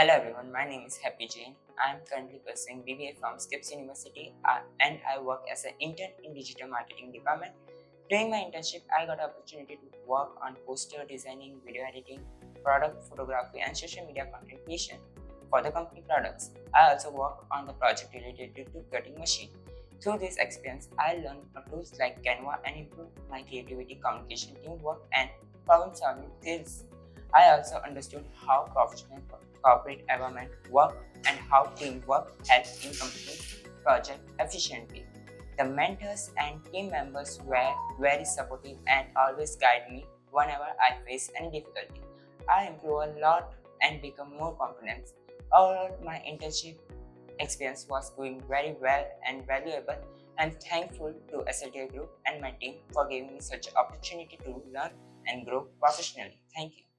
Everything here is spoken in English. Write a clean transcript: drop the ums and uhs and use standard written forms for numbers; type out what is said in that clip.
Hello everyone, my name is Jain. I am currently pursuing BBA from Skips University and I work as an intern in digital marketing department. During my internship, I got opportunity to work on poster designing, video editing, product photography and social media content creation for the company products. I also work on the project related to cutting machine. Through this experience, I learned tools like Canva and improved my creativity, communication, teamwork and problem solving skills. I also understood how professional corporate environment work and how teamwork helps in complete project efficiently. The mentors and team members were very supportive and always guide me whenever I face any difficulty. I improved a lot and become more confident. Overall, my internship experience was going very well and valuable. I'm thankful to SLTL Group and my team for giving me such an opportunity to learn and grow professionally. Thank you.